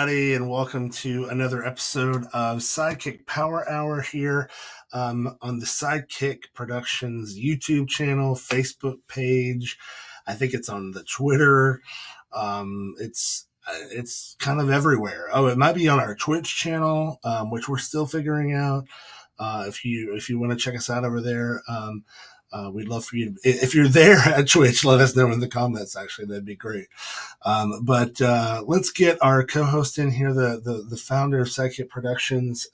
everybody, and welcome to another episode of SideKick Power Hour here on the SideKick Productions YouTube channel, Facebook page. I think it's on the Twitter. It's kind of everywhere. Oh, it might be on our Twitch channel, which we're still figuring out. If you want to check us out over there. We'd love for you to, if you're there at Twitch, let us know in the comments. Actually, that'd be great. But let's get our co-host in here, the founder of SideKick Productions,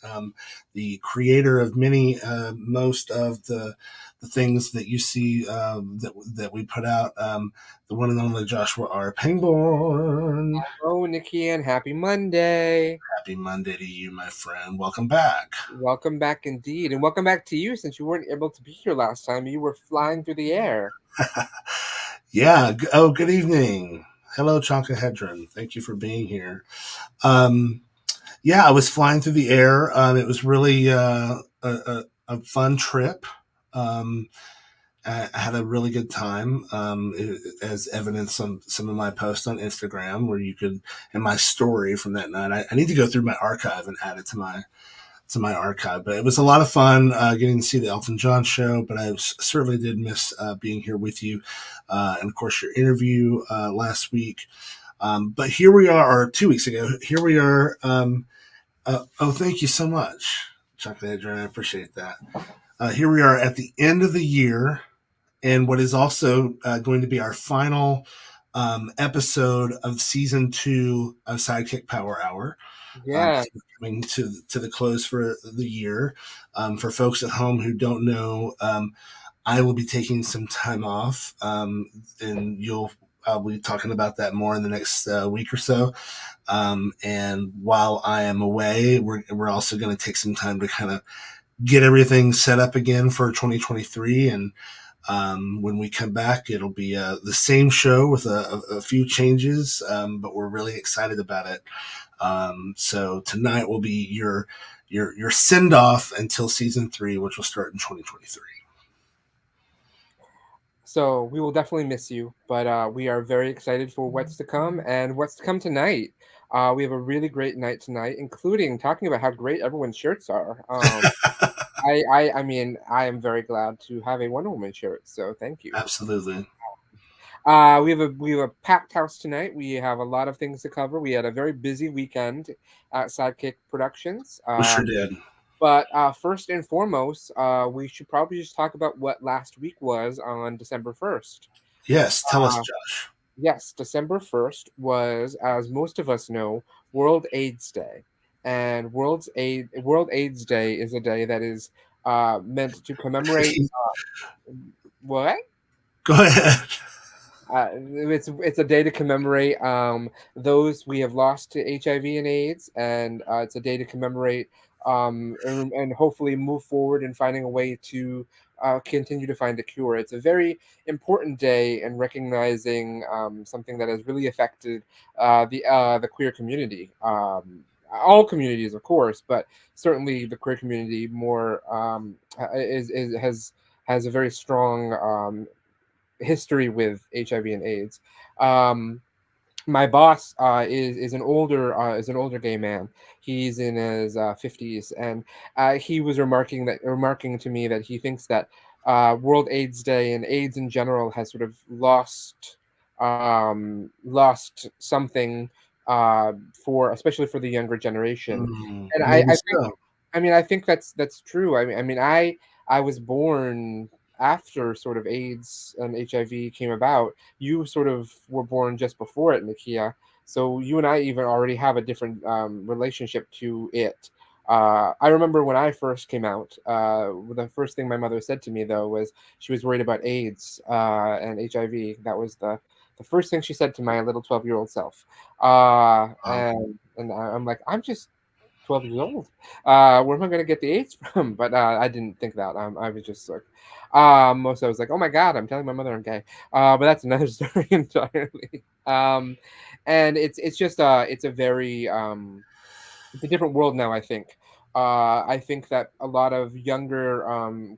the creator of most of the things that you see that we put out, the one and only Joshua R. Pangborn. Hello, Nakia, and happy Monday. Happy Monday to you, my friend. Welcome back. Welcome back indeed. And welcome back to you since you weren't able to be here last time. You were flying through the air. Yeah. Oh, good evening. Hello, Chanka Hedron. Thank you for being here. Yeah, I was flying through the air. It was really a fun trip. I had a really good time, as evidenced on some of my posts on Instagram, where you could, in my story from that night. I need to go through my archive and add it to my archive. But it was a lot of fun getting to see the Elton John show. But I certainly did miss being here with you, and of course your interview last week. But here we are, or 2 weeks ago. Here we are. Oh, thank you so much, Chocolate Adrian. I appreciate that. Here we are at the end of the year, and what is also going to be our final episode of season 2 of SideKick Power Hour. Yeah. Coming to the close for the year. For folks at home who don't know, I will be taking some time off, and I'll be talking about that more in the next week or so. And while I am away, we're also going to take some time to kind of get everything set up again for 2023. And when we come back, it'll be the same show with a few changes, but we're really excited about it. So tonight will be your send off until season 3, which will start in 2023. So we will definitely miss you, but we are very excited for what's to come and what's to come tonight. We have a really great night tonight, including talking about how great everyone's shirts are. I mean, I am very glad to have a Wonder Woman shirt, so thank you. Absolutely. We have a packed house tonight. We have a lot of things to cover. We had a very busy weekend at SideKick Productions. We sure did. But first and foremost, we should probably just talk about what last week was on December 1st. Yes, tell us, Uh, Josh. yes, December 1st was, as most of us know, World AIDS Day. And World AIDS Day is a day that is meant to commemorate what? Go ahead. It's a day to commemorate those we have lost to HIV and AIDS, and it's a day to commemorate and hopefully move forward in finding a way to continue to find a cure. It's a very important day in recognizing something that has really affected the queer community. All communities, of course, but certainly the queer community more is has a very strong history with HIV and AIDS. Um, my boss is an older gay man. He's in his 50s, and he was remarking to me that he thinks that World AIDS Day and AIDS in general has sort of lost something for especially for the younger generation. And Maybe I think so. I think that's true. I was born after sort of AIDS and HIV came about. You sort of were born just before it, Nakia. So you and I even already have a different relationship to it. I remember when I first came out, the first thing my mother said to me though was she was worried about AIDS and HIV. That was the first thing she said to my little 12-year-old self. And I'm like, I'm just 12 years old. Where am I going to get the AIDS from? But I didn't think that. I was just like, most I was like, oh my God, I'm telling my mother I'm gay. But that's another story entirely. And it's just it's a very it's a different world now. I think that a lot of younger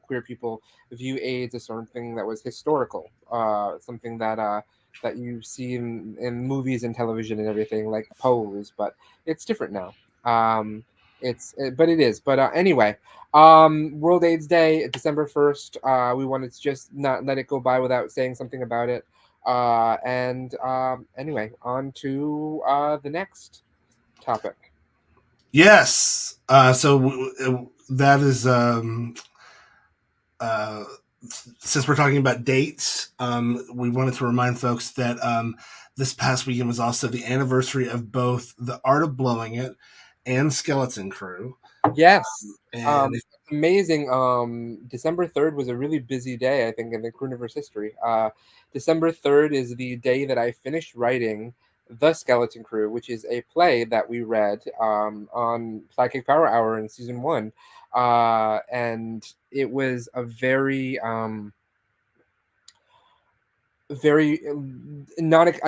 queer people view AIDS as something that was historical, something that that you see in movies and television and everything, like Pose, but it's different now. But it is. But anyway, World AIDS Day, December 1st. We wanted to just not let it go by without saying something about it. Anyway, on to the next topic. Yes. That is since we're talking about dates, we wanted to remind folks that this past weekend was also the anniversary of both The Art of Blowing It and Skeleton Crew. Yes. And Amazing. December 3rd was a really busy day, I think, in the Crewniverse history. December 3rd is the day that I finished writing The Skeleton Crew, which is a play that we read on SideKick Power Hour in season 1. And it was a very I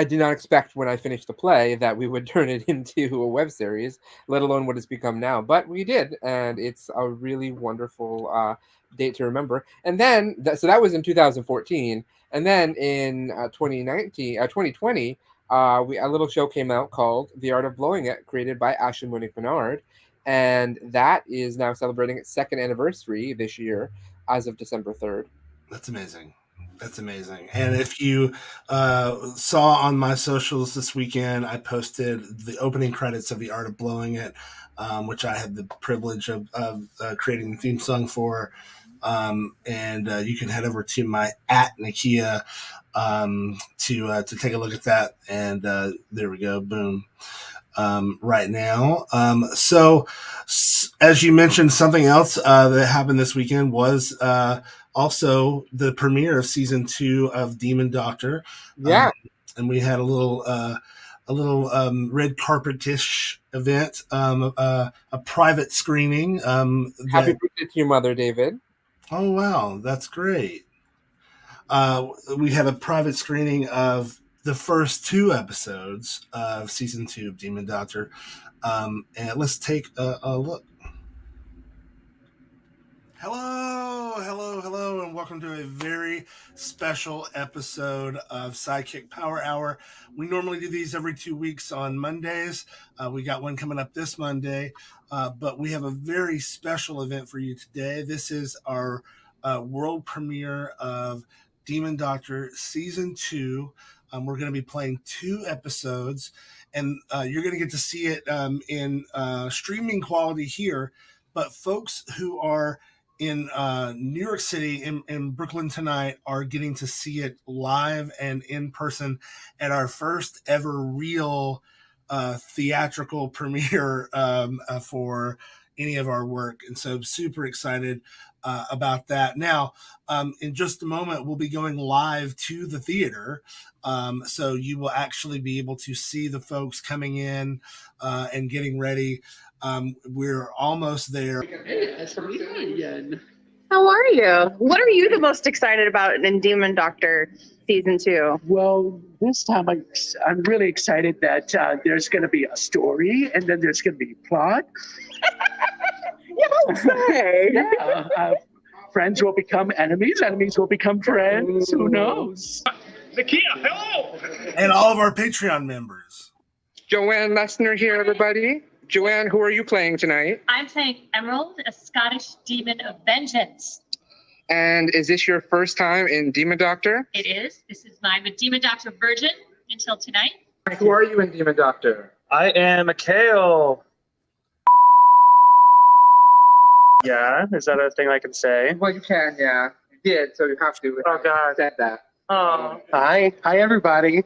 did not expect when I finished the play that we would turn it into a web series, let alone what it's become now. But we did, and it's a really wonderful date to remember. And then, so that was in 2014, and then in 2020, a little show came out called The Art of Blowing It, created by Ashley Monique Menard, and that is now celebrating its second anniversary this year, as of December 3rd. That's amazing. That's amazing. And if you saw on my socials this weekend, I posted the opening credits of The Art of Blowing It, which I had the privilege of creating the theme song for. And you can head over to my @Nakia to take a look at that. And there we go. Boom. Right now. So, as you mentioned, something else that happened this weekend was also the premiere of season 2 of Demon Doctor. Yeah. And we had a little red carpet-ish event, a private screening. Happy birthday to your mother, David. Oh, wow. That's great. We had a private screening of the first 2 episodes of season 2 of Demon Doctor. And let's take a look. Hello, and welcome to a very special episode of SideKick Power Hour. We normally do these every 2 weeks on Mondays. We got one coming up this Monday, but we have a very special event for you today. This is our world premiere of Demon Doctor Season 2. We're going to be playing 2 episodes, and you're going to get to see it in streaming quality here. But folks who are in New York City, in Brooklyn tonight, are getting to see it live and in person at our first ever real theatrical premiere for any of our work. And so I'm super excited about that. Now, in just a moment, we'll be going live to the theater. So you will actually be able to see the folks coming in and getting ready. We're almost there. Hey, it's me again. How are you? What are you the most excited about in Demon Doctor season 2? Well, this time I'm really excited that there's going to be a story and then there's going to be plot. Yeah, friends will become enemies. Enemies will become friends. Who knows? Nakia, hello! And all of our Patreon members. Joanne Lessner here, everybody. Joanne, who are you playing tonight? I'm playing Emerald, a Scottish demon of vengeance. And is this your first time in Demon Doctor? It is. I'm a Demon Doctor virgin until tonight. Who are you in Demon Doctor? I am Mikhail. Yeah, is that a thing I can say? Well, you can, yeah. You did, so you have to. Oh, God. Said that. Oh. Hi, everybody.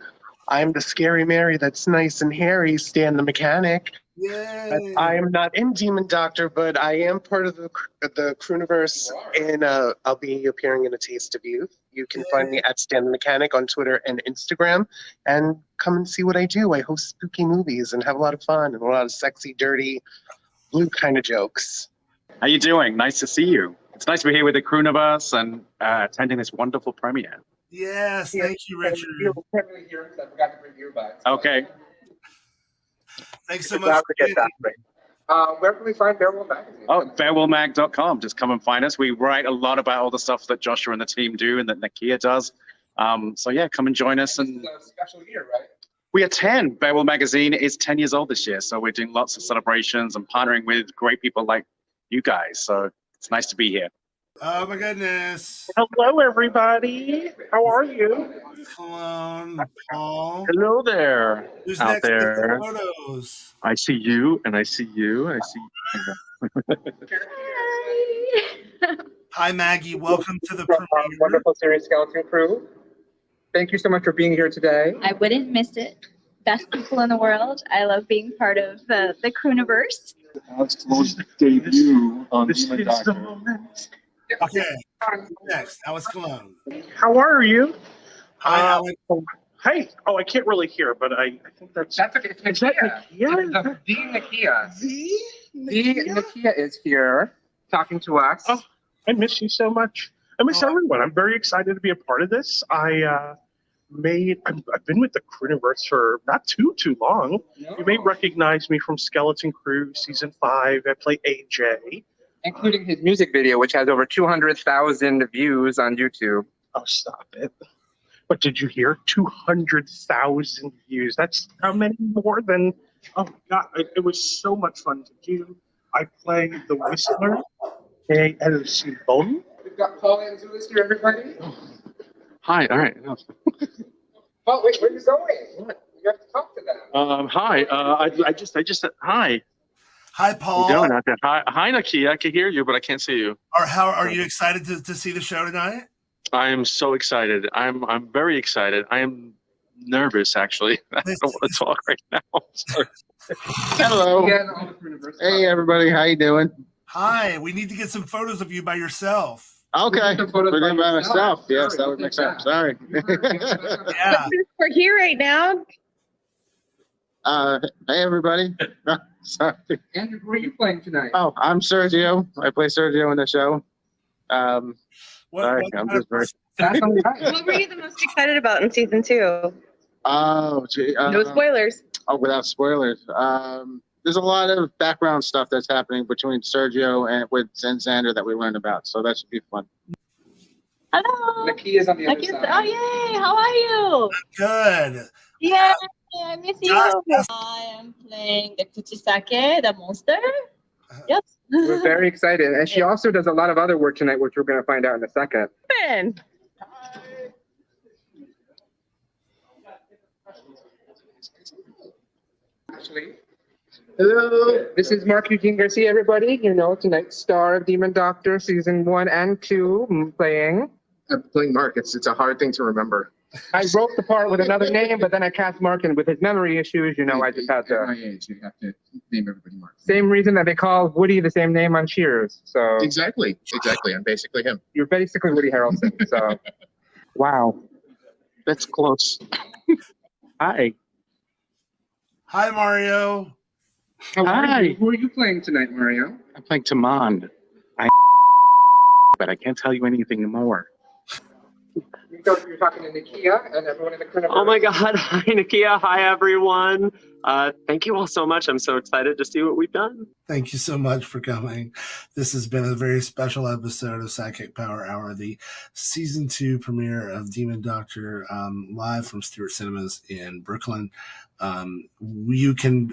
I'm the scary Mary that's nice and hairy, Stan the mechanic. Yay! I am not in Demon Doctor, but I am part of the Crewniverse, and I'll be appearing in A Taste of Youth. You can find me at Stan the Mechanic on Twitter and Instagram, and come and see what I do. I host spooky movies and have a lot of fun and a lot of sexy, dirty, blue kind of jokes. How you doing? Nice to see you. It's nice to be here with the Crewniverse and attending this wonderful premiere. Yes, thank you, Richard. I forgot to bring earbuds. Okay. Thanks so much. Where can we find Farewell Magazine? Oh, farewellmag.com. Just come and find us. We write a lot about all the stuff that Joshua and the team do and that Nakia does. So yeah, come and join us. And It's a special year, right? we are 10. Beowulf Magazine is 10 years old this year. So we're doing lots of celebrations and partnering with great people like you guys. So it's nice to be here. Oh my goodness. Hello, everybody. How are you? Cologne, Paul. Hello there. Who's out next to there. the photos? I see you, and I see you, and I see. Hi, Maggie. Welcome to the From our premiere. wonderful series Skeleton Crew. Thank you so much for being here today. I wouldn't miss it. Best people in the world. I love being part of the Cruniverse. Alex Cologne's debut on This Demon is the Doctor. moment. Okay. Next, Alex Cologne. How are you? Hi, Alex. Hey. Oh, I can't really hear, but I think that's okay. It's is that Nakia. Nakia? The Nakia. The Nakia is here talking to us. Oh, I miss you so much. I miss everyone. I'm very excited to be a part of this. I've been with the Cruniverse for not too long. No. You may recognize me from Skeleton Crew season 5. I play AJ. Including his music video, which has over 200,000 views on YouTube. Oh, stop it. But did you hear 200,000 views? That's how many more than, oh my God, it was so much fun to do. I play the Whistler, ALC Bone. We've got Paul and Zulus here, everybody. Hi. All right. Oh, wait, where are you going? What? You have to talk to them. Hi. I just said hi. Hi, Paul. How you doing out there? Hi, Nakia. I can hear you, but I can't see you. How are you excited to see the show tonight? I am so excited. I'm very excited. I am nervous, actually. I don't want to talk right now. Sorry. Hello. Yeah, and all the Cruniverse Hey, everybody. How you doing? Hi. We need to get some photos of you by yourself. Okay. Some photos We're by doing by yourself. myself. Yes, Sorry, that would we'll make take sense. Sorry. Yeah. We're here right now. Hey, everybody. Sorry. Andrew, who are you playing tonight? Oh, I'm Sergio. I play Sergio in the show. What I'm just very. That's all right. What were you the most excited about in season 2? Oh, gee. No spoilers. Oh, without spoilers. There's a lot of background stuff that's happening between Sergio and with Xander that we learned about, so that should be fun. Hello. Nakia's on the other Nakia's- side. Oh, yay. How are you? Good. Yeah, I miss you. Yes. I am playing the Kuchisake, the monster. Yes. We're very excited. And she also does a lot of other work tonight, which we're going to find out in a second. Ben. Actually, Hello. this is Mark Eugene Garcia, everybody. You know, tonight's star of Demon Doctor season 1 and 2 playing. I'm playing Mark. It's a hard thing to remember. I wrote the part with another name, but then I cast Mark, and with his memory issues, you know, I just had At to. my age, you have to name everybody Mark. Same reason that they call Woody the same name on Cheers. So Exactly. I'm basically him. you're basically Woody Harrelson. So, wow. That's close. Hi. Hi, Mario. How are Hi. you? Who are you playing tonight, Mario? I'm playing Tamand. But I can't tell you anything more. You're talking to Nakia and everyone in the Cruniverse. Oh my God. Hi, Nakia. Hi, everyone. Thank you all so much. I'm so excited to see what we've done. Thank you so much for coming. This has been a very special episode of SideKick Power Hour, the season 2 premiere of Demon Doctor, live from Stewart Cinemas in Brooklyn. You can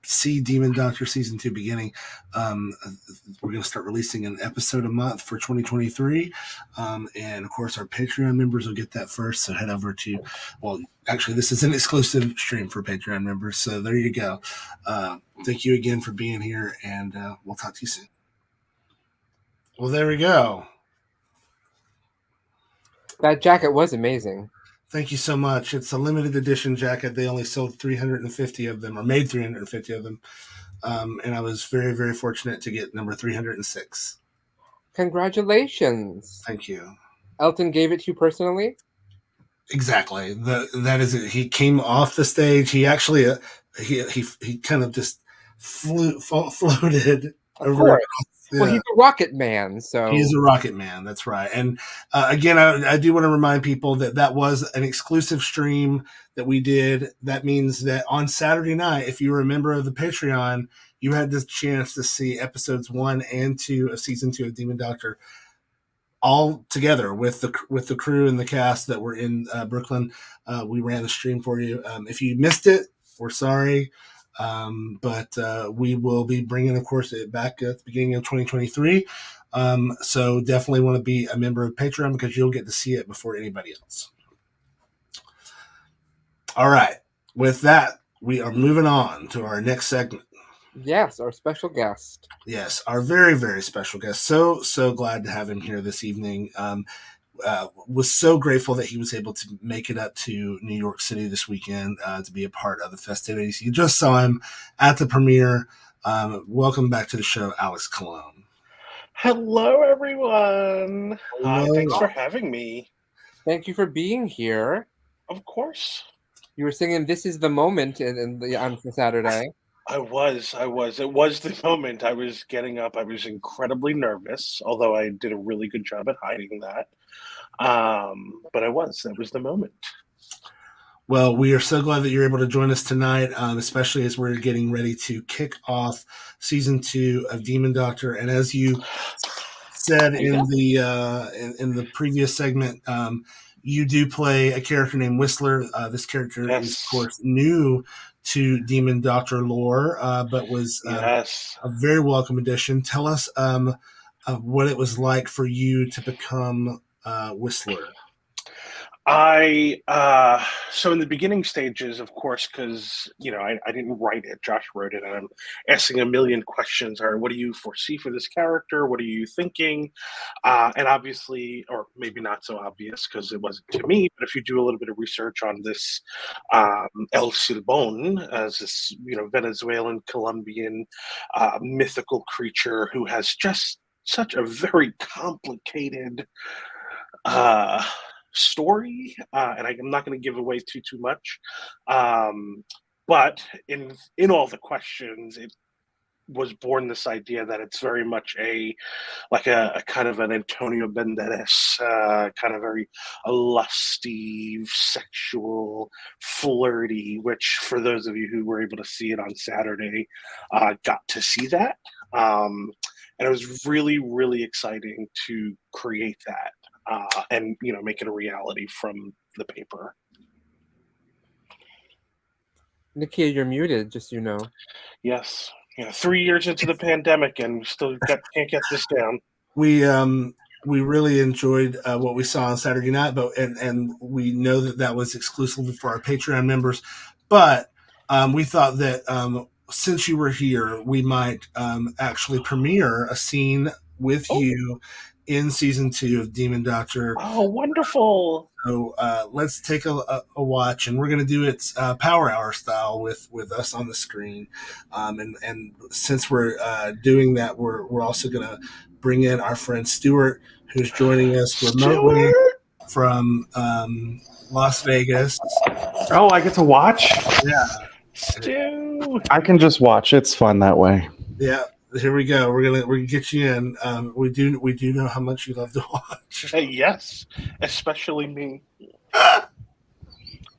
see Demon Doctor season 2 beginning. We're going to start releasing an episode a month for 2023. And of course, our Patreon members will get that first. So head over to, well, actually, this is an exclusive stream for Patreon members. So there you go. Thank you again for being here, and we'll talk to you soon. Well, there we go. That jacket was amazing. Thank you so much. It's a limited edition jacket. They only sold 350 of them, or made 350 of them. And I was very, very fortunate to get number 306. Congratulations. Thank you. Elton gave it to you personally? Exactly. That is it. He came off the stage. He actually, he kind of just floated Of over. course. Yeah. Well, he's a rocket man, so He's a rocket man. That's right. And again, I do want to remind people that was an exclusive stream that we did. That means that on Saturday night, if you were a member of the Patreon, you had the chance to see episodes 1 and 2 of season 2 of Demon Doctor all together with the crew and the cast that were in Brooklyn. We ran the stream for you. If you missed it, we're sorry. But we will be bringing, of course, it back at the beginning of 2023. So definitely want to be a member of Patreon because you'll get to see it before anybody else. All right. With that, we are moving on to our next segment. Yes, our special guest. Yes, our very, very special guest. So glad to have him here this evening. Was so grateful that he was able to make it up to New York City this weekend to be a part of the festivities. You just saw him at the premiere. Welcome back to the show, Alex Cologne. Hello, everyone. Hi, Hello. thanks for having me. Thank you for being here. Of course. You were singing "This Is the Moment" on Saturday. I was. It was the moment. I was getting up. I was incredibly nervous, although I did a really good job at hiding that. But that was the moment. Well, we are so glad that you're able to join us tonight, especially as we're getting ready to kick off season 2 of Demon Doctor. And as you said in the previous segment, you do play a character named Whistler. This character is, of course, new to Demon Doctor lore, but was a very welcome addition. Tell us what it was like for you to become Whistler. So in the beginning stages, of course, because I didn't write it, Josh wrote it, and I'm asking a million questions. Or what do you foresee for this character? What are you thinking? And obviously, or maybe not so obvious because it wasn't to me, but if you do a little bit of research on this El Silbón, as this Venezuelan Colombian mythical creature who has just such a very complicated story, and I'm not going to give away too much, but in all the questions, it was born this idea that it's very much a kind of an Antonio Banderas kind of very lusty, sexual, flirty, which for those of you who were able to see it on Saturday got to see that, and it was really, really exciting to create that. And make it a reality from the paper. Nakia, you're muted, just so you know. Yes. 3 years into the pandemic, and we still can't get this down. We really enjoyed what we saw on Saturday night, and we know that was exclusively for our Patreon members. But we thought that since you were here, we might actually premiere a scene with you in season 2 of Demon Doctor. Oh, wonderful! So let's take a watch, and we're going to do it Power Hour style with us on the screen. And since we're doing that, we're also going to bring in our friend Stuart, who's joining us remotely from Las Vegas. Oh, I get to watch? Yeah. Stu! I can just watch. It's fun that way. Yeah. Here we go. We're gonna get you in. We do know how much you love to watch. Yes, especially me.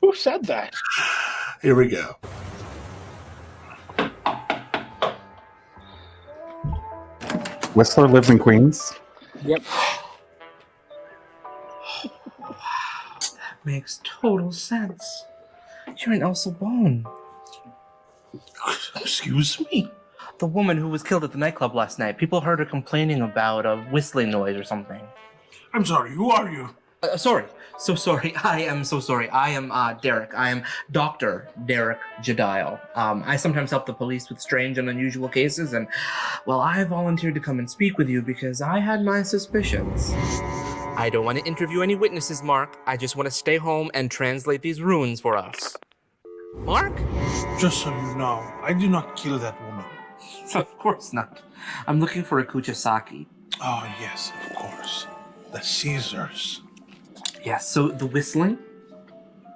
Who said that? Here we go. Whistler lives in Queens. Yep. That makes total sense. You're an El Silbón. Excuse me? The woman who was killed at the nightclub last night. People heard her complaining about a whistling noise or something. I'm sorry, who are you? Sorry. So sorry. I am so sorry. I am Derek. I am Dr. Derek Jedial. I sometimes help the police with strange and unusual cases, and, well, I volunteered to come and speak with you because I had my suspicions. I don't want to interview any witnesses, Mark. I just want to stay home and translate these runes for us. Mark? Just so you know, I did not kill that woman. Of course not. I'm looking for a Kuchisaki. Oh, yes, of course. The Caesars. Yes, so the whistling?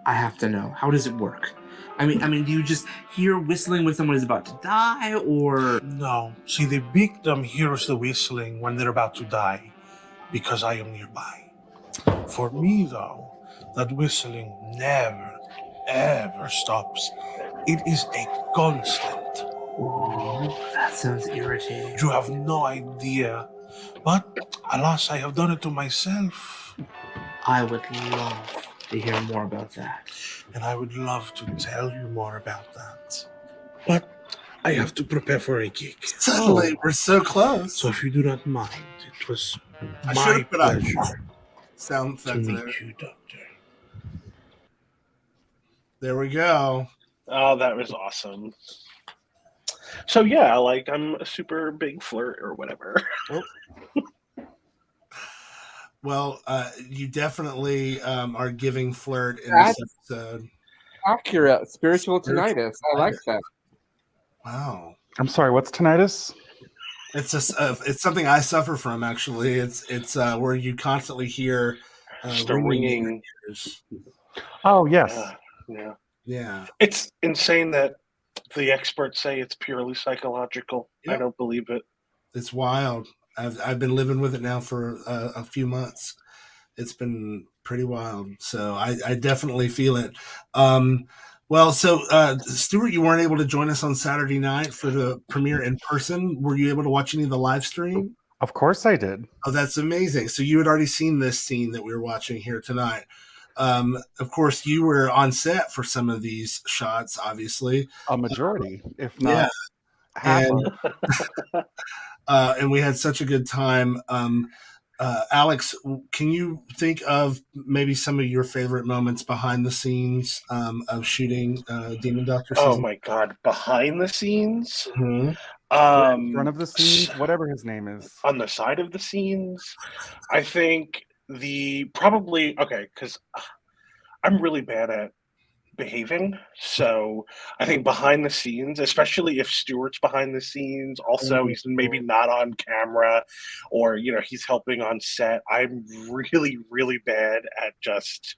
I have to know. How does it work? I mean, do you just hear whistling when someone is about to die, or...? No. See, the victim hears the whistling when they're about to die, because I am nearby. For me, though, that whistling never, ever stops. It is a constant. Ooh, that sounds irritating. You have no idea But alas, I have done it to myself. I would love to hear more about that. And I would love to tell you more about that. But I have to prepare for a gig. Suddenly, we're so close. So if you do not mind, it was I my should've put on pleasure sound to effect meet there. you, Doctor. There we go. Oh, that was awesome. So yeah, like I'm a super big flirt or whatever. Well, you definitely are giving flirt in That's this episode. accurate. Spiritual tinnitus. I like that. Wow. I'm sorry, what's tinnitus? It's it's something I suffer from, actually. It's where you constantly hear Just a ringing in ringing. your ears. Oh, yes. Yeah. Yeah. It's insane that the experts say it's purely psychological. Yep. I don't believe it. It's wild. I've been living with it now for a few months. It's been pretty wild. So I definitely feel it. Well, so Stuart, you weren't able to join us on Saturday night for the premiere in person. Were you able to watch any of the live stream? Of course I did. Oh, that's amazing. So you had already seen this scene that we were watching here tonight. Of course, you were on set for some of these shots, obviously. A majority, if not half and, and we had such a good time. Alex, can you think of maybe some of your favorite moments behind the scenes of shooting Demon Doctor season? Oh my god, behind the scenes? Mm-hmm. In front of the scenes, whatever his name is. On the side of the scenes, I think because I'm really bad at behaving. So I think behind the scenes, especially if Stuart's behind the scenes, also he's maybe not on camera or, he's helping on set. I'm really, really bad at just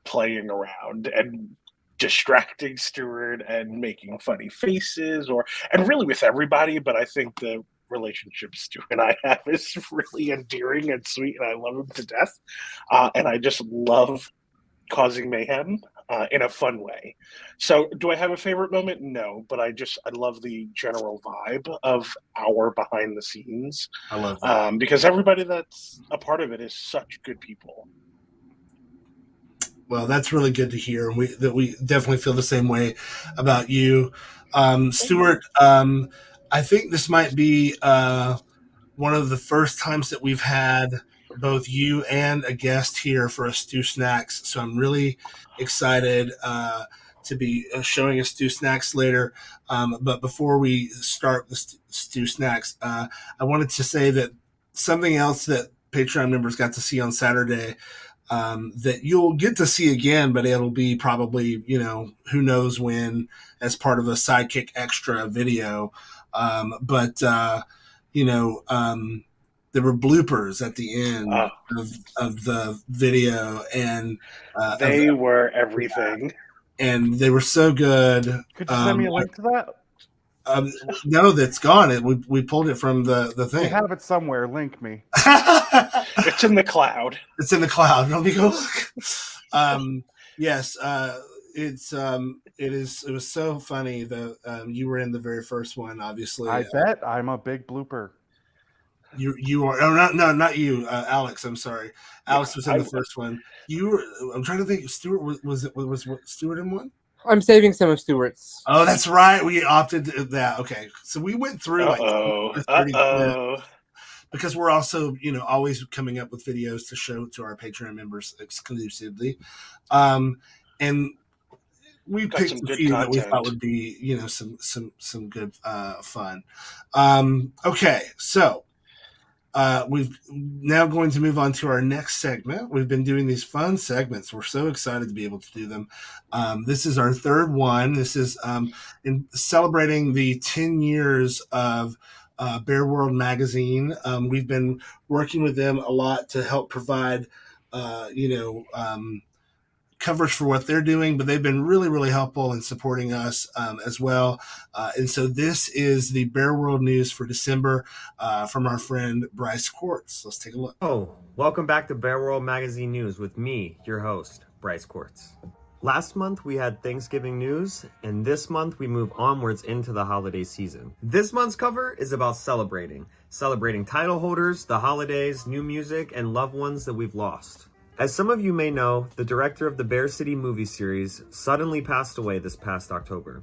playing around and distracting Stuart and making funny faces and really with everybody. But I think the relationship Stu and I have is really endearing and sweet, and I love him to death. And I just love causing mayhem in a fun way. So do I have a favorite moment? No, but I love the general vibe of our behind the scenes. I love that. Because everybody that's a part of it is such good people. Well, that's really good to hear. We definitely feel the same way about you. Stuart, I think this might be one of the first times that we've had both you and a guest here for a Stu Snacks. So I'm really excited to be showing a Stu Snacks later. But before we start the Stu Snacks, I wanted to say that something else that Patreon members got to see on Saturday that you'll get to see again, but it'll be probably, who knows when, as part of a SideKick extra video. There were bloopers at the end of the video, and they were everything. And they were so good. Could you send me a link to that? No, that's gone. We pulled it from the thing. We have it somewhere. Link me. It's in the cloud. It's in the cloud. Let me go look. Yes, it was so funny that you were in the very first one. Obviously, I bet I'm a big blooper. You are. Oh, not you, Alex. I'm sorry. Alex was in the first one. You were. I'm trying to think. Stuart was Stuart in one? I'm saving some of Stuart's. Oh, that's right. We opted that. Okay, so we went through because we're also, always coming up with videos to show to our Patreon members exclusively, and we picked a few that we thought would be, some good fun. Okay, so. We've now going to move on to our next segment. We've been doing these fun segments. We're so excited to be able to do them. This is our third one. This is in celebrating the 10 years of Bear World magazine. We've been working with them a lot to help provide, coverage for what they're doing, but they've been really, really helpful in supporting us as well. And so this is the Bear World news for December from our friend Bryce Quartz. Let's take a look. Oh, welcome back to Bear World Magazine News with me, your host, Bryce Quartz. Last month we had Thanksgiving news, and this month we move onwards into the holiday season. This month's cover is about celebrating title holders, the holidays, new music, and loved ones that we've lost. As some of you may know, the director of the Bear City movie series suddenly passed away this past October.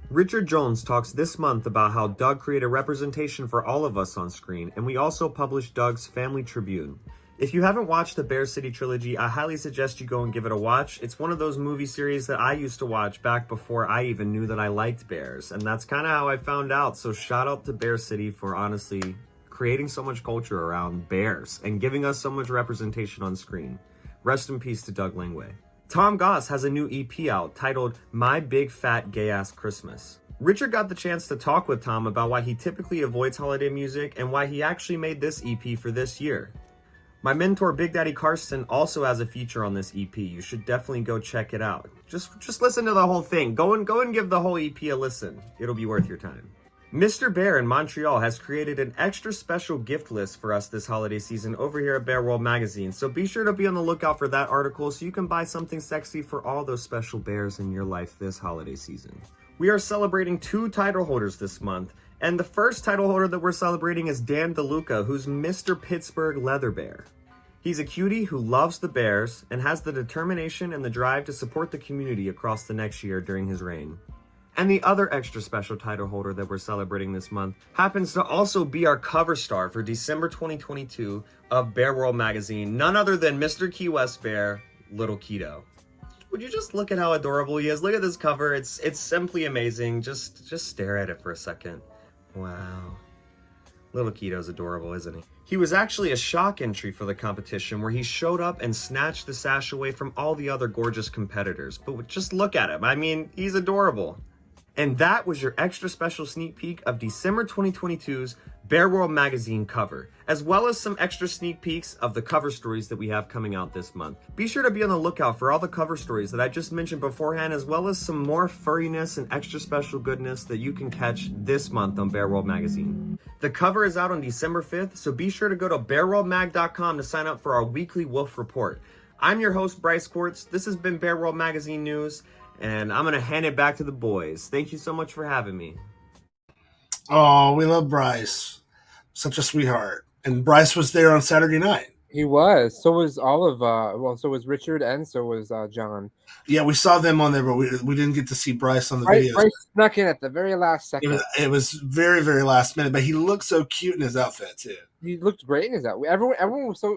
Richard Jones talks this month about how Doug created representation for all of us on screen, and we also published Doug's Family Tribune. If you haven't watched the Bear City trilogy, I highly suggest you go and give it a watch. It's one of those movie series that I used to watch back before I even knew that I liked bears, and that's kind of how I found out. So shout out to Bear City for honestly creating so much culture around bears and giving us so much representation on screen. Rest in peace to Doug Langway. Tom Goss has a new EP out titled My Big Fat Gay Ass Christmas. Richard got the chance to talk with Tom about why he typically avoids holiday music and why he actually made this EP for this year. My mentor Big Daddy Carson also has a feature on this EP. You should definitely go check it out. Just listen to the whole thing. Go and give the whole EP a listen. It'll be worth your time. Mr. Bear in Montreal has created an extra special gift list for us this holiday season over here at Bear World Magazine. So be sure to be on the lookout for that article so you can buy something sexy for all those special bears in your life this holiday season. We are celebrating 2 title holders this month. And the first title holder that we're celebrating is Dan DeLuca, who's Mr. Pittsburgh Leather Bear. He's a cutie who loves the Bears and has the determination and the drive to support the community across the next year during his reign. And the other extra special title holder that we're celebrating this month happens to also be our cover star for December 2022 of Bear World Magazine, none other than Mr. Key West Bear, Little Keto. Would you just look at how adorable he is? Look at this cover. It's simply amazing. Just stare at it for a second. Wow. Little Keto's adorable, isn't he? He was actually a shock entry for the competition where he showed up and snatched the sash away from all the other gorgeous competitors. But just look at him. I mean, he's adorable. And that was your extra special sneak peek of December 2022's Bear World Magazine cover, as well as some extra sneak peeks of the cover stories that we have coming out this month. Be sure to be on the lookout for all the cover stories that I just mentioned beforehand, as well as some more furriness and extra special goodness that you can catch this month on Bear World Magazine. The cover is out on December 5th, so be sure to go to bearworldmag.com to sign up for our weekly Wolf Report. I'm your host, Bryce Quartz. This has been Bear World Magazine News, and I'm going to hand it back to the boys. Thank you so much for having me. Oh, we love Bryce. Such a sweetheart. And Bryce was there on Saturday night. He was. So was all of, so was Richard and so was John. Yeah, we saw them on there, but we didn't get to see Bryce on the Bryce, video. Bryce snuck in at the very last second. It was very, very last minute, but he looked so cute in his outfit, too. He looked great in his outfit. Everyone was so...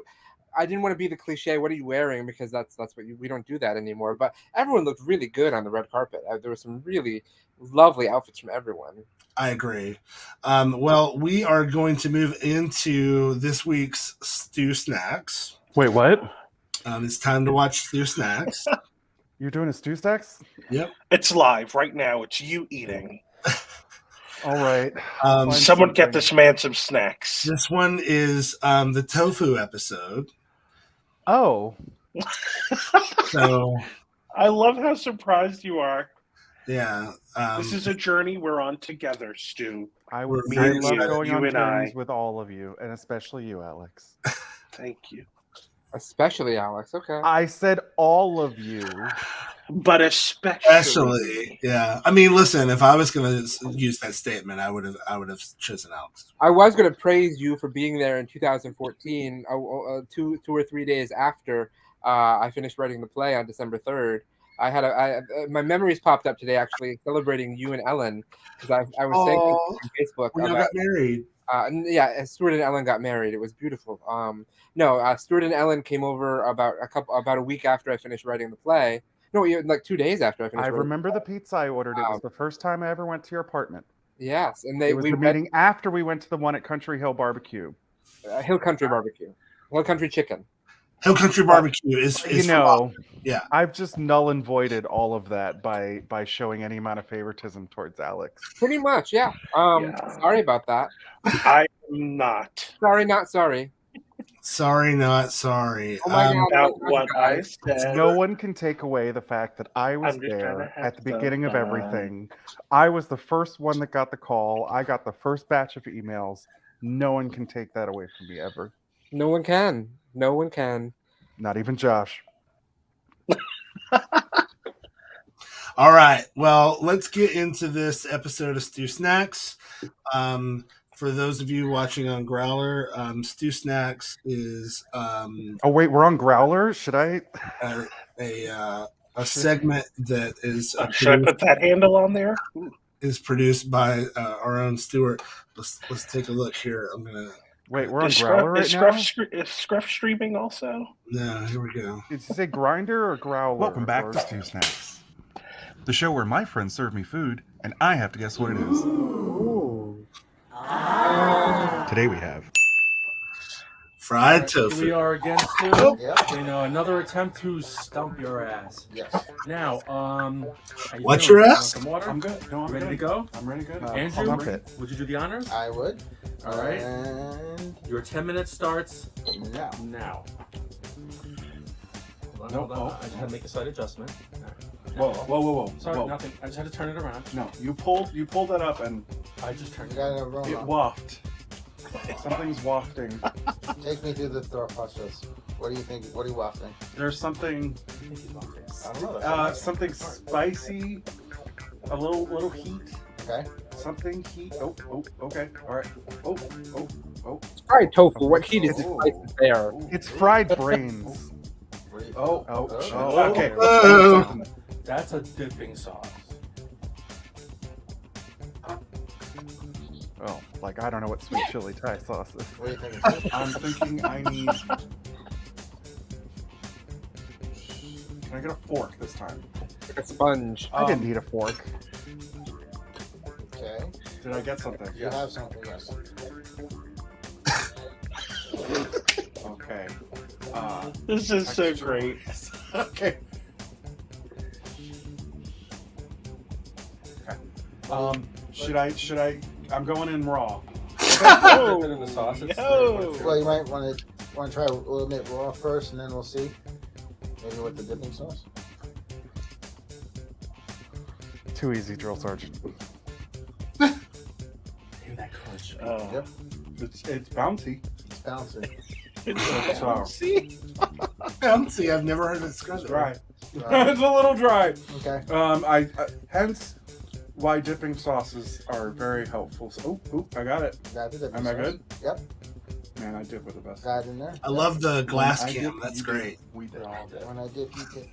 I didn't want to be the cliche, what are you wearing? Because that's what we don't do that anymore. But everyone looked really good on the red carpet. There were some really lovely outfits from everyone. I agree. Well, we are going to move into this week's Stu Snacks. Wait, what? It's time to watch Stu Snacks. You're doing a Stu Snacks? Yep. It's live right now. It's you eating. All right. Someone get this man some snacks. This one is the tofu episode. Oh. So I love how surprised you are. Yeah. This is a journey we're on together, Stu. I love you going on and journeys I. with all of you, and especially you, Alex. Thank you. Especially Alex, okay. I said all of you. But especially, yeah. I mean, listen, if I was going to use that statement, I would have chosen Alex. I was going to praise you for being there in 2014, 2 or 3 days after I finished writing the play on December 3rd. My memories popped up today, actually, celebrating you and Ellen, because I was saying on Facebook. We got married. Yeah, Stuart and Ellen got married. It was beautiful. Stuart and Ellen came over about a week after I finished writing the play. No, like 2 days after I finished. I remember the pizza I ordered. It was the first time I ever went to your apartment. Yes, and it was the meeting after we went to the one at Country Hill Barbecue. Hill Country Barbecue, Hill Country Chicken. Hill Country Barbecue is yeah. I've just null and voided all of that by showing any amount of favoritism towards Alex. Pretty much, yeah. Sorry about that. I am not. Sorry, not sorry. Sorry, not sorry. Oh my God, what I said. No one can take away the fact that I was there at the beginning of everything. I was the first one that got the call. I got the first batch of emails. No one can take that away from me ever. No one can. No one can. Not even Josh. All right. Well, let's get into this episode of Stu Snacks. For those of you watching on Growler, Stu Snacks is Oh wait, we're on Growler. Should I? A segment that is should I put that handle on there? Is produced by our own Stuart. Let's take a look here. I'm gonna wait. We're on Growler right now. Is Scruff streaming also? No, here we go. Did you say Grinder or Growler? Welcome back to Stu Snacks, the show where my friends serve me food and I have to guess what it is. Ooh. Today we have fried tofu. Here we are again, Stu. You know, another attempt to stump your ass. Yes. Now, what's your ass? Some water? I'm good. No, I'm ready good. to go? I'm ready to go. Andrew, would you do the honors? I would. All right. And your 10 minutes starts now. Hold on. I just had to make a slight adjustment. Whoa. Sorry, nothing. I just had to turn it around. No, you pulled that up and I just turned You got it wrong. it waft. Something's wafting. Take me through the thought process. What do you think? What are you wafting? There's something. I don't know. Something spicy. A little heat. Okay. Something heat. Oh. Okay. All right. Oh. Fried tofu. What heat is there? It's fried brains. Okay. That's a dipping sauce. Oh, like I don't know what sweet chili Thai sauce is. What do you think? I'm thinking I need. Can I get a fork this time? Like a sponge. I didn't need a fork. Okay. Did I get something? You have something, yes. Okay. This is so great. Okay. Should I? I'm going in raw. Dip it in the sauce. Well, you might want to try a little bit raw first, and then we'll see. Maybe with the dipping sauce. Too easy, drill sergeant. Hear that crunch? Yep. It's bouncy. It's bouncy. It's bouncy. Bouncy. I've never heard it described. Dry. It's a little dry. Okay. I hence why dipping sauces are very helpful. So, I got it. Got the dipping Am I sauce. good? Yep. Man, I dip with the best. Got it in there. I love the glass When I can. dip, That's you great. dip. We dip. When I dip, you dip.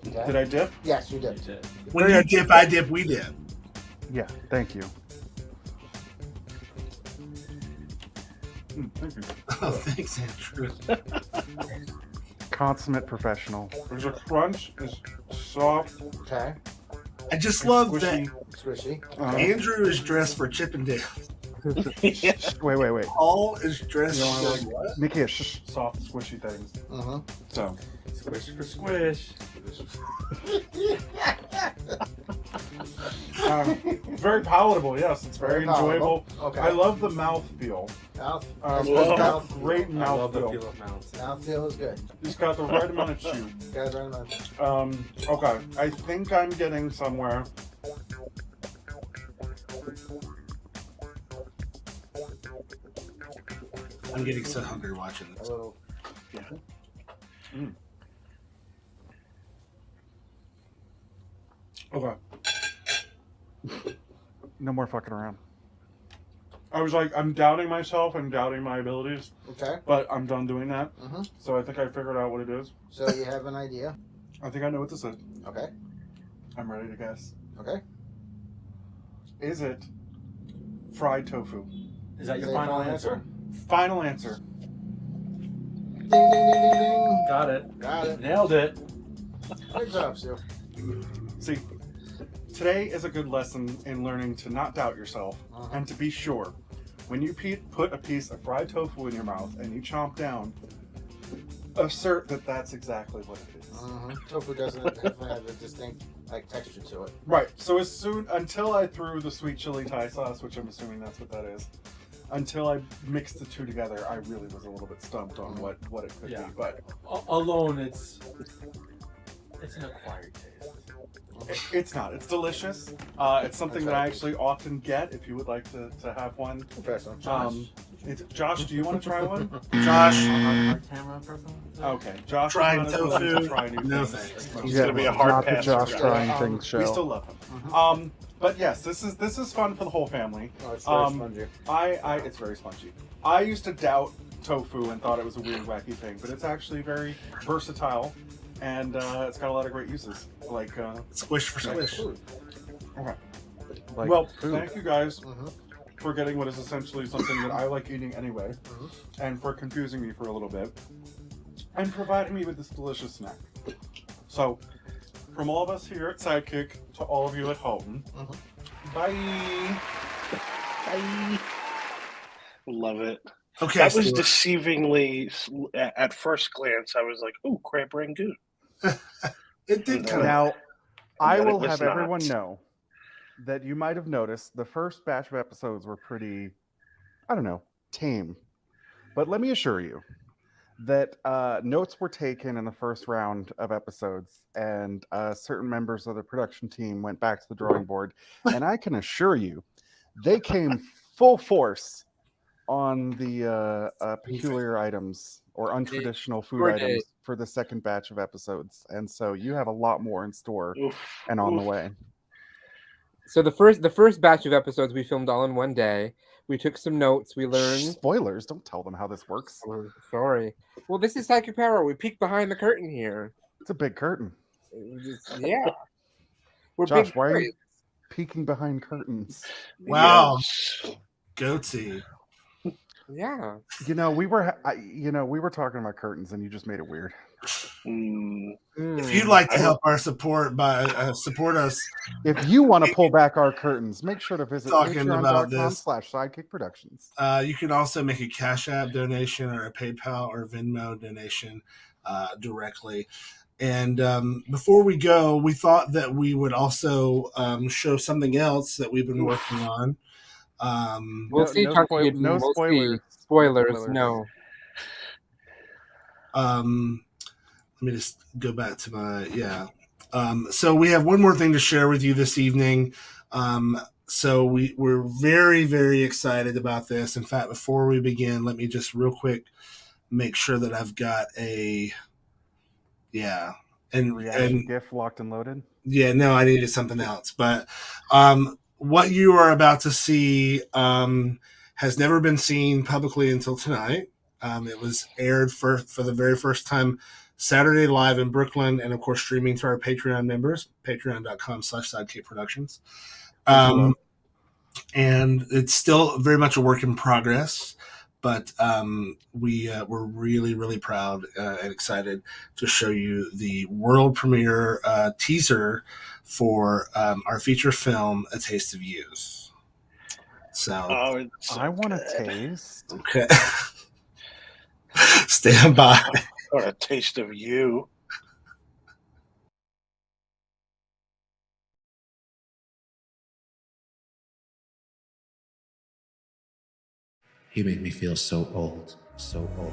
Okay. Did I dip? Yes, you did. When you dip, I dip, we dip. Yeah, thank you. Thank you. Oh, thanks, Andrew. Consummate professional. There's a crunch. It's soft. Okay. I just love that Squishy. Andrew is dressed for Chippendale. Wait. Paul is dressed You know, for what? Nikki, shh. Soft, squishy things. So. Squish for squish. Very palatable, yes. It's very enjoyable. Okay. I love the mouth feel. Great I mouth love the feel. feel of mouth. Mouth feel is good. It's got the right amount of chew. Got the right amount. Okay. I think I'm getting somewhere. I'm getting so hungry watching A this. little. Yeah. Mm. Okay. No more fucking around. I was like, I'm doubting myself. I'm doubting my abilities. Okay. But I'm done doing that. Mhm. So I think I figured out what it is. So you have an idea. I think I know what this is. Okay. I'm ready to guess. Okay. Is it fried tofu? Is that Is your that final your final answer? Final answer. Ding, ding, ding, ding, ding. Got it. Got it. Nailed it. Good job, Stu. See, today is a good lesson in learning to not doubt yourself and to be sure. When you put a piece of fried tofu in your mouth and you chomp down, assert that that's exactly what it is. Tofu doesn't have a distinct texture to it. Right. So until I threw the sweet chili Thai sauce, which I'm assuming that's what that is, until I mixed the two together, I really was a little bit stumped on what it could be. But alone, it's an acquired taste. It's not. It's delicious. It's something that I actually often get. If you would like to have one, Josh, do you want to try one? Josh, Okay, Josh. Trying is not as willing tofu? to try new No things. thanks. It's gonna be a hard not the pass. Josh for trying Josh. things show. We still love him. But yes, this is fun for the whole family. Oh, it's very spongy. It's very spongy. I used to doubt tofu and thought it was a weird, wacky thing, but it's actually very versatile, and it's got a lot of great uses. Like Squish for squish. Okay. Like Well, food. thank you guys for getting what is essentially something that I like eating anyway, and for confusing me for a little bit, and providing me with this delicious snack. So, from all of us here at SideKick to all of you at home, bye. Bye. Love it. Okay, That was Stuart. deceivingly, at first glance, I was like, ooh, crab rangoon. It did kind of. Now, I But it will was have not. everyone know that you might have noticed the first batch of episodes were pretty, I don't know, tame. But let me assure you that notes were taken in the first round of episodes, and certain members of the production team went back to the drawing board. And I can assure you, they came full force on the peculiar items or untraditional food sure items did. for the second batch of episodes. And so you have a lot more in store and on the way. So the first batch of episodes we filmed all in one day. We took some notes. We learned. Spoilers! Don't tell them how this works. Oh, sorry. Well, this is Psychic Power. We peek behind the curtain here. It's a big curtain. Yeah. We're Josh, big why are boys. you peeking behind curtains? Wow. Goatee. Yeah. You know, we were talking about curtains, and you just made it weird. If you'd like to help our support us, if you want to pull back our curtains, make sure to visit Talking about this. patreon.com/Sidekick Productions. You can also make a Cash App donation or a PayPal or Venmo donation directly. And before we go, we thought that we would also show something else that we've been working on. We'll see. no Chunky. no We'll spoilers. see. Spoilers. No. Let me just go back to so we have one more thing to share with you this evening. So we're very, very excited about this. In fact, before we begin, let me just real quick make sure that I've got reaction GIF locked and loaded. Yeah, no, I needed something else. But what you are about to see has never been seen publicly until tonight. It was aired for the very first time Saturday live in Brooklyn, and of course streaming to our Patreon members, patreon.com/sidekick productions. And it's still very much a work in progress, but we're really, really proud and excited to show you the world premiere teaser for our feature film, A Taste of Youth. So I want to taste. Okay. Stand by. What a taste of you. You make me feel so old, so old.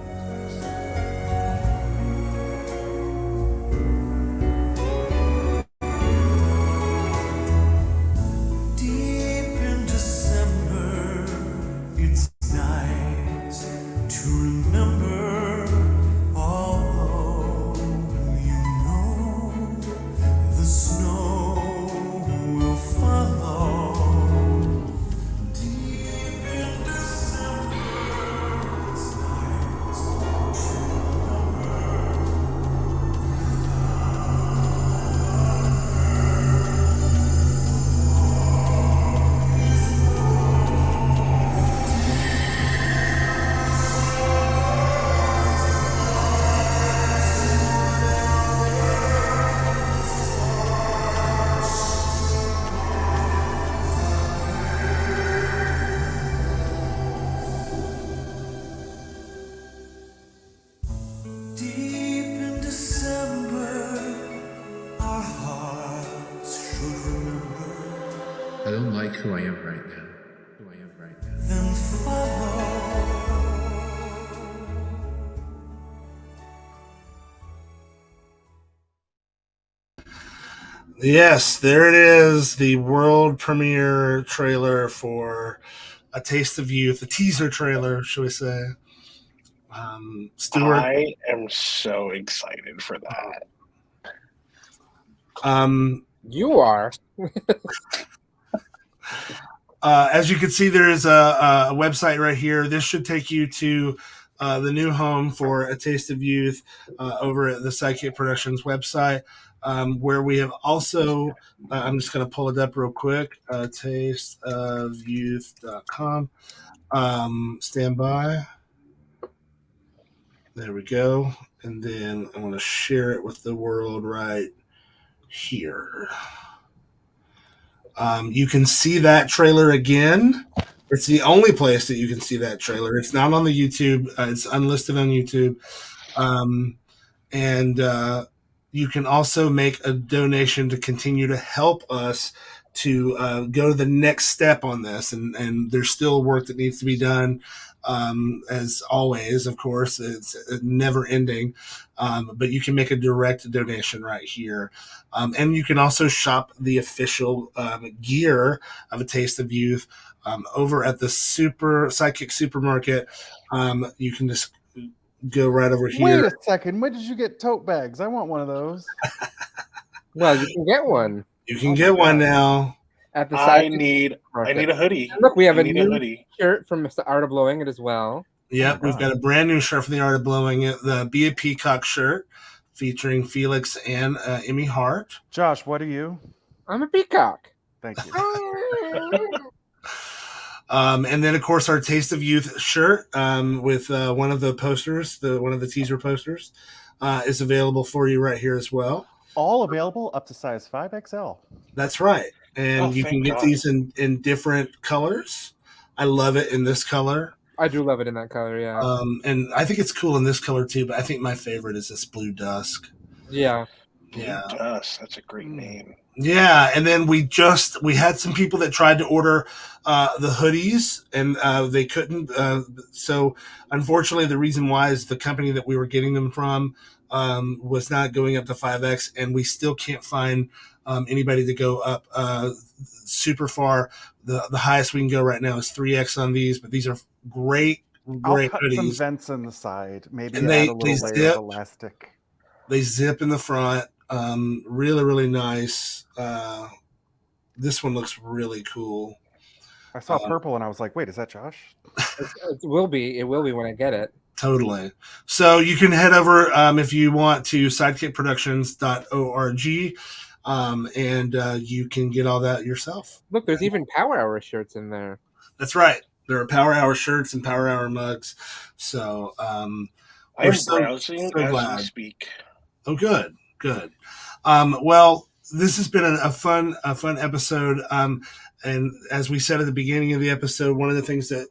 Deep in December, it's nice to remember, although you know the snow will follow. Deep in December, it's nice to Deep in December, our hearts should remember, I don't like who I am right now. then follow. Yes, there it is, the world premiere trailer for A Taste of Youth, a teaser trailer, should we say? Stuart, I am so excited for that. You are. As you can see, there is a website right here. This should take you to the new home for A Taste of Youth over at the SideKick Productions website, where we have also, I'm just going to pull it up real quick, tasteofyouth.com. Stand by. There we go. And then I'm going to share it with the world right here. You can see that trailer again. It's the only place that you can see that trailer. It's not on the YouTube. It's unlisted on YouTube. And you can also make a donation to continue to help us to go to the next step on this. And there's still work that needs to be done. As always, of course, it's never ending. But you can make a direct donation right here. And you can also shop the official gear of A Taste of Youth over at the SideKick Supermarket. You can just go right over here. Wait a second. When did you get tote bags? I want one of those. Well, you can get one. You can get one now. At the I SideKick need Supermarket. a hoodie. And look, we have I a need new hoodie. shirt from the Art of Blowing It as well. Yep, we've got a brand new shirt from the Art of Blowing It, the Be a Peacock shirt featuring Felix and Emmy Hart. Josh, what are you? I'm a peacock. Thank you. And then, of course, our Taste of Youth shirt with one of the posters, one of the teaser posters, is available for you right here as well. All available up to size 5XL. That's right. And you can get these in different colors. I love it in this color. I do love it in that color, yeah. And I think it's cool in this color too, but I think my favorite is this Blue Dusk. Yeah. Blue Dusk, that's a great name. Yeah, and then we had some people that tried to order the hoodies and they couldn't. So unfortunately, the reason why is the company that we were getting them from was not going up to 5X, and we still can't find anybody to go up super far. The highest we can go right now is 3X on these, but these are great I'll cut hoodies. some vents in the side. Maybe And add a little layer of elastic. They zip in the front. Really, really nice. This one looks really cool. I saw purple and I was like, wait, is that Josh? It will be when I get it. Totally. So you can head over if you want to sidekickproductions.org and you can get all that yourself. Look, there's even Power Hour shirts in there. That's right. There are Power Hour shirts and Power Hour mugs. So I'm browsing as we speak. Oh, good. Well, this has been a fun episode. And as we said at the beginning of the episode, one of the things that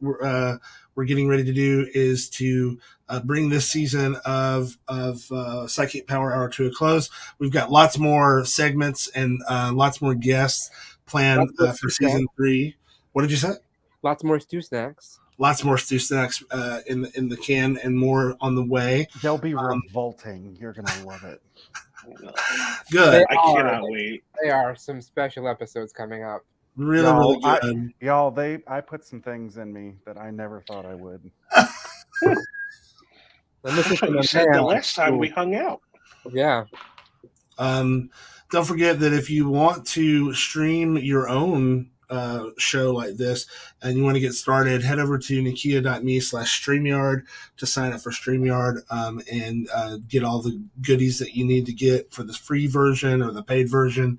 we're getting ready to do is to bring this season of SideKick Power Hour to a close. We've got lots more segments and lots more guests planned for season 3. What did you say? Lots more Stu Snacks. Lots more Stu Snacks in the can, and more on the way. They'll be revolting. You're gonna love it. Good. I cannot wait. There are some special episodes coming up. Really good. I put some things in me that I never thought I would. You said the last time we hung out. Yeah. Don't forget that if you want to stream your own show like this and you want to get started, head over to nakia.me/StreamYard to sign up for StreamYard and get all the goodies that you need to get for the free version or the paid version.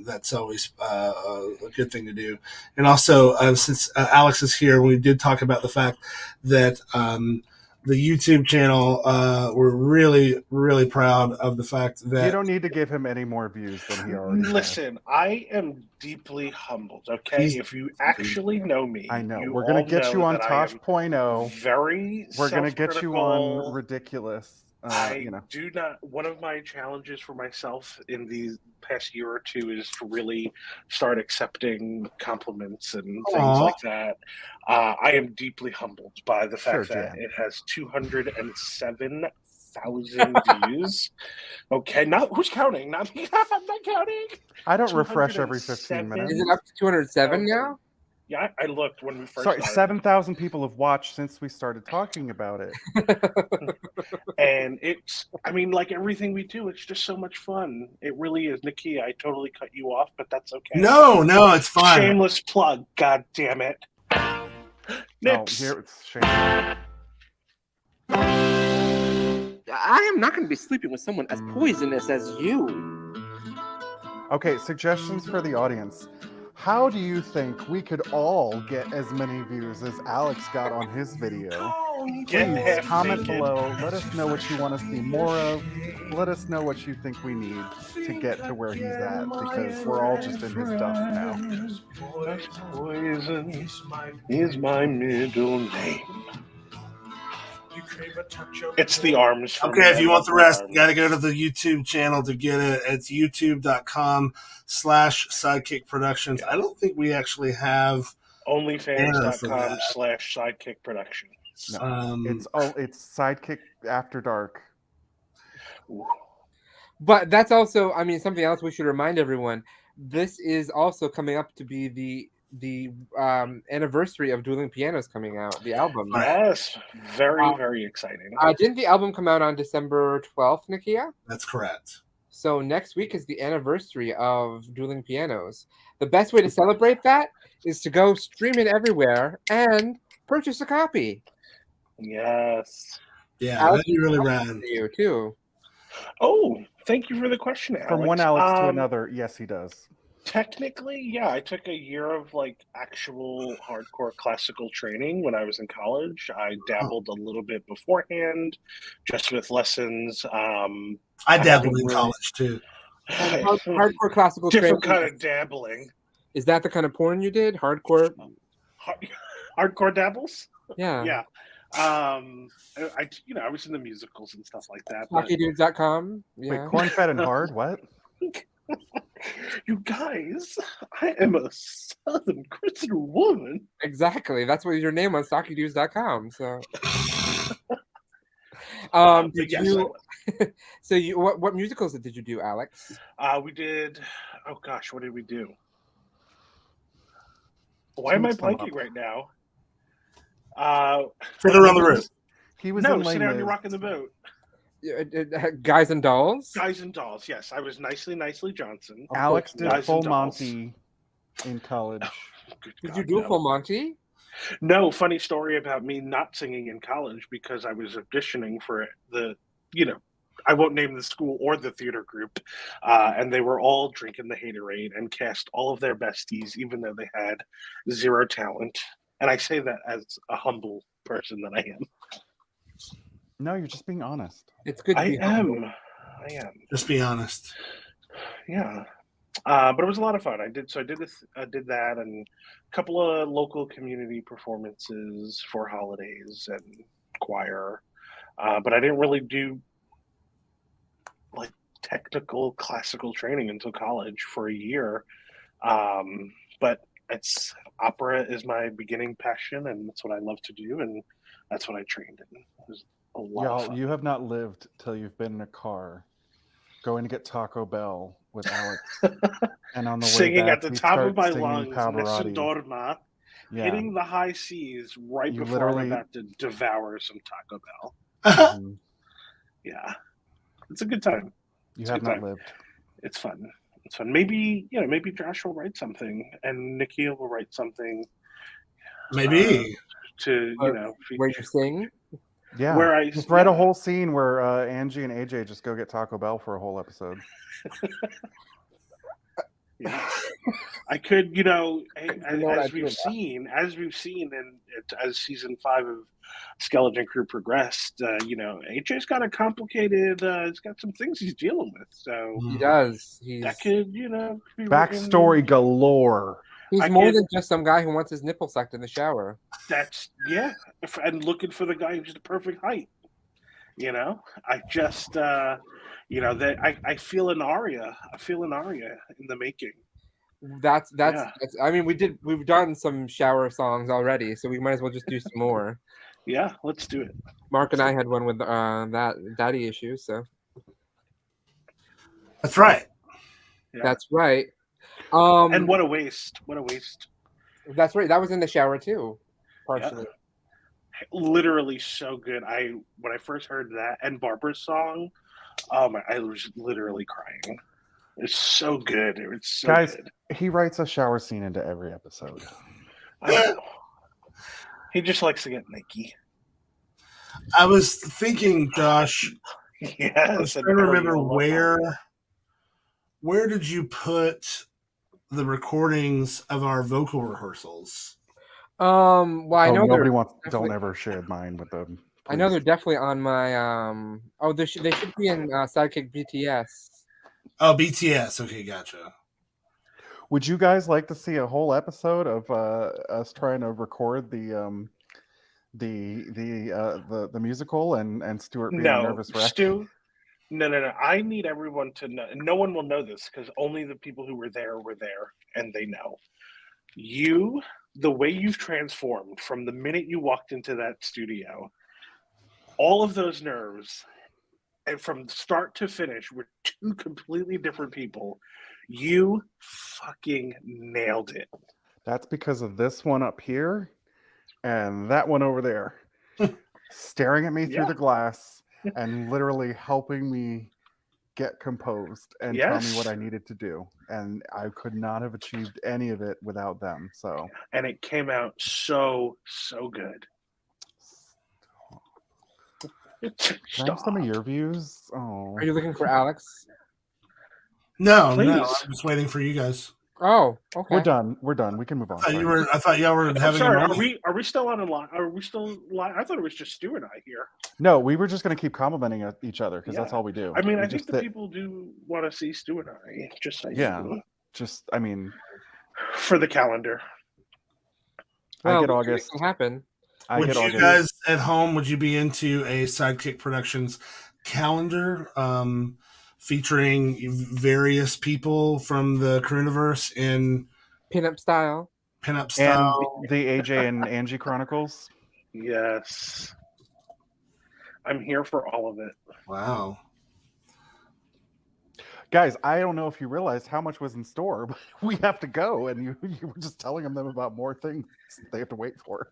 That's always a good thing to do. And also, since Alex is here, we did talk about the fact that the YouTube channel, we're really, really proud of the fact that... You don't need to give him any more views than he already has. Listen, I am deeply humbled, okay? If you actually know me... I know. We're going to get you on Tosh.0. Very We're going to get you on Ridiculous. Do not. One of my challenges for myself in the past year or two is to really start accepting compliments and things like that. I am deeply humbled by the fact that it has 207,000 views. Okay, who's counting? Not me. I'm not counting. I don't refresh every 15 minutes. Is it up to 207 now? Yeah, I looked when we first Sorry, started. 7,000 people have watched since we started talking about it. And it's, I mean, like everything we do, it's just so much fun. It really is. Nakia, I totally cut you off, but that's okay. No, it's fine. Shameless plug, god damn it. Nips. Oh, here it's shame. I am not going to be sleeping with someone as poisonous as you. Okay, suggestions for the audience. How do you think we could all get as many views as Alex got on his video? Please comment below. Let us know what you want to see more of. Let us know what you think we need to get to where he's at, because we're all just in his stuff now. Poison is my middle name. It's the arms. Okay, if you want the rest, you got to go to the YouTube channel to get it. It's youtube.com/Sidekick Productions. I don't think we actually have OnlyFans.com/Sidekick Productions. No, it's Sidekick After Dark. But that's also, I mean, something else we should remind everyone. This is also coming up to be the anniversary of Dueling Pianos coming out, the album. Yes, very exciting. Didn't the album come out on December 12th, Nakia? That's correct. So next week is the anniversary of Dueling Pianos. The best way to celebrate that is to go stream it everywhere and purchase a copy. Yes. Yeah, Alex, that'd be really rad. You too. Oh, thank you for the question, Alex. From one Alex to another, yes, he does. Technically, yeah, I took a year of like actual hardcore classical training when I was in college. I dabbled a little bit beforehand, just with lessons. I dabbled in college too. Hardcore classical Different training. kind of dabbling. Is that the kind of porn you did? Hardcore? Hardcore dabbles? Yeah. Yeah. I was in the musicals and stuff like that. but- HockeyDudes.com. Yeah. Wait, corn-fed and hard? What? You guys, I am a Southern Christian woman. Exactly. That's what your name on StockyDudes.com. So, did yes, you? So you what musicals did you do, Alex? We did. Oh gosh, what did we do? Why am I blanking right now? Fiddler on the Roof. He was no, in Sit Les Down, You're Mis. Rocking the Boat. Guys and Dolls. Guys and Dolls. Yes, I was Nicely Johnson. Alex did Guys Full and Dolls. Monty in college. Did you do Full Monty? No, funny story about me not singing in college because I was auditioning for I won't name the school or the theater group, and they were all drinking the haterade and cast all of their besties, even though they had zero talent. And I say that as a humble person that I am. No, you're just being honest. It's good. I am. Just be honest. Yeah. But it was a lot of fun. I did that and a couple of local community performances for holidays and choir. But I didn't really do like technical classical training until college for a year. But opera is my beginning passion, and that's what I love to do, and that's what I trained in. It was a lot of fun. You have not lived till you've been in a car going to get Taco Bell with Alex, and on the way singing back, at the we top of start my singing lungs, Pavarotti. Nessun Yeah. hitting the high seas right You before literally- I'm about to devour some Taco Bell. Mhm. Yeah, it's a good time. You It's a have good not time. lived. It's fun. It's fun. Maybe Josh will write something, and Nakia will write something. Maybe where you sing. Yeah, Where I just write a whole scene where Angie and AJ just go get Taco Bell for a whole episode. Yeah. I could, as we've that. seen, and as season 5 of Skeleton Crew progressed, AJ's got a complicated. He's got some things he's dealing with. So He does. that could, be Backstory galore. He's more than just some guy who wants his nipple sucked in the shower. That's and looking for the guy who's the perfect height. I just, that I feel an aria. I feel an aria in the making. That's I mean, we've done some shower songs already, so we might as well just do some more. Yeah, let's do it. Mark and I had one with that daddy issue, so that's right. Yeah. That's right. And what a waste! What a waste! That's right. That was in the shower too, partially. Literally so good. When I first heard that and Barbara's song, I was literally crying. It's so good. It's so Guys, good. he writes a shower scene into every episode. I know. He just likes to get Nikki. I was thinking, Josh. Yes, I was trying to remember where did you put the recordings of our vocal rehearsals? Well, I know nobody they're wants. definitely- Don't ever share mine with them. I know please. they're definitely on my they should be in SideKick BTS. Oh, BTS. Okay, gotcha. Would you guys like to see a whole episode of us trying to record the musical and Stuart being a nervous wreck? Stu. No. I need everyone to know. No one will know this because only the people who were there, and they know. The way you've transformed from the minute you walked into that studio, all of those nerves, and from start to finish, were two completely different people. You fucking nailed it. That's because of this one up here and that one over there, staring at me through the glass and literally helping me get composed and tell me what I needed to do. And I could not have achieved any of it without them. So, and it came out so good. Can I have some of your views? Oh, Are you looking for Alex? No, Please. I'm just waiting for you guys. Oh, okay. We're done. We can move on. I thought y'all were having a moment. Are we still on a line? Are we still live? I thought it was just Stu and I here. No, we were just going to keep complimenting each other because that's all we do. I mean, I just think the people do want to see Stu and I. Just saying. Yeah, just I mean, for the calendar. I get August. Can happen. Would you guys at home? Would you be into a Sidekick Productions calendar featuring various people from the Crewniverse in pinup style? And the AJ and Angie Chronicles. Yes, I'm here for all of it. Wow. Guys, I don't know if you realized how much was in store, but we have to go, and you were just telling them about more things they have to wait for.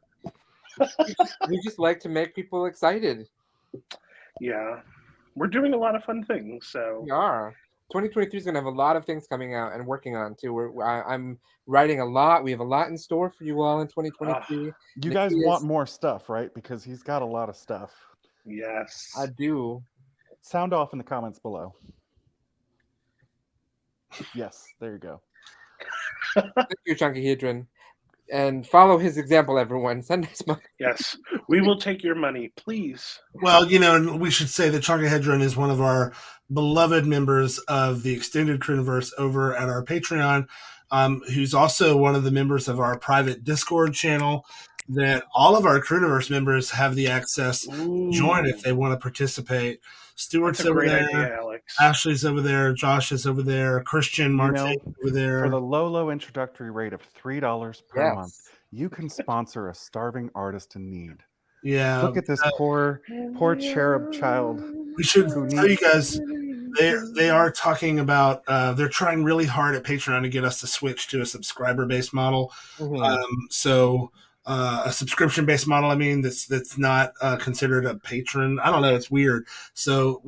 We just like to make people excited. Yeah, we're doing a lot of fun things. So we are. 2023 is going to have a lot of things coming out and working on too. I'm writing a lot. We have a lot in store for you all in 2023. You guys want more stuff, right? Because he's got a lot of stuff. Yes, I do. Sound off in the comments below. Yes, there you go. Thank you, Chunky Hedron. And follow his example, everyone. Send us money. Yes, we will take your money, please. Well, and we should say that Chunky Hedron is one of our beloved members of the extended Crewniverse over at our Patreon, who's also one of the members of our private Discord channel that all of our Crewniverse members have the access to join if they want to participate. Stuart's over there, idea, Alex. Ashley's over there, Josh is over there, Christian Martin over there. For the low introductory rate of $3 per month, you can sponsor a starving artist in need. Yeah. Look at this poor cherub child. We should tell you guys they are talking about they're trying really hard at Patreon to get us to switch to a subscriber-based model. A subscription-based model, I mean, that's not considered a patron. I don't know. It's weird. So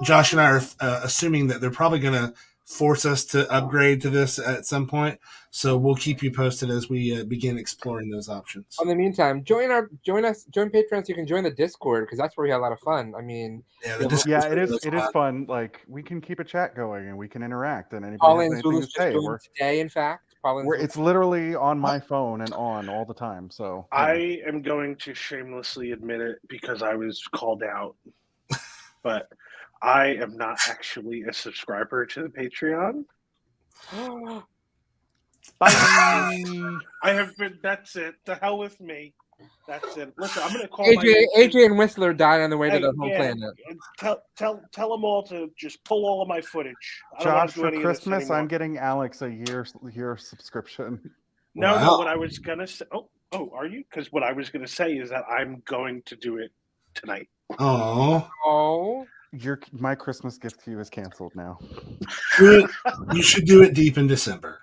Josh and I are assuming that they're probably going to force us to upgrade to this at some point. So we'll keep you posted as we begin exploring those options. In the meantime, join Patreon so you can join the Discord because that's where we have a lot of fun. I mean, it is fun. Like we can keep a chat going and we can interact. And anybody Pauline has anything Zulus to say, just joined today. In fact, it's literally on my phone and on all the time. So I am going to shamelessly admit it because I was called out, but I am not actually a subscriber to the Patreon. Bye. I have been. That's it. To hell with me. That's it. Listen, I'm going to call AJ and Whistler died on the way to the home planet. Tell them all to just pull all of my footage. Josh, for Christmas, I'm getting Alex a year subscription. No, what I was going to say. Oh, are you? Because what I was going to say is that I'm going to do it tonight. Oh. My Christmas gift to you is canceled now. You should do it deep in December.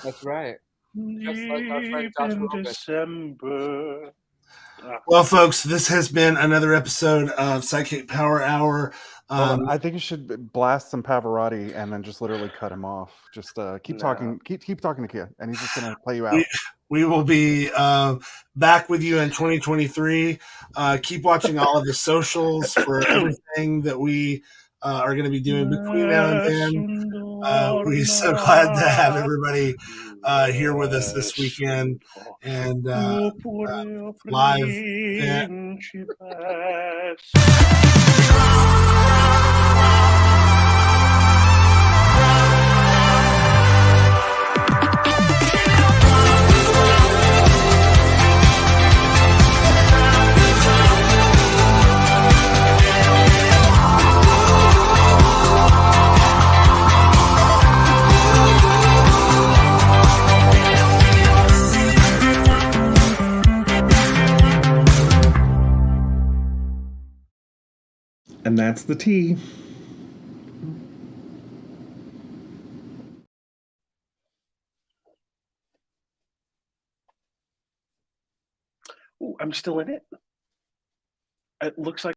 That's right. Just like our friend Deep Joshua in R. December. Well, folks, this has been another episode of SideKick Power Hour. Hold on, I think you should blast some Pavarotti and then just literally cut him off. Just keep talking, keep talking to Kia, and he's just gonna play you out. We will be back with you in 2023. Keep watching all of the socials for everything that we are going to be doing between now and then. We're so glad to have everybody here with us this weekend and live event. And that's the tea. Ooh, I'm still in it. It looks like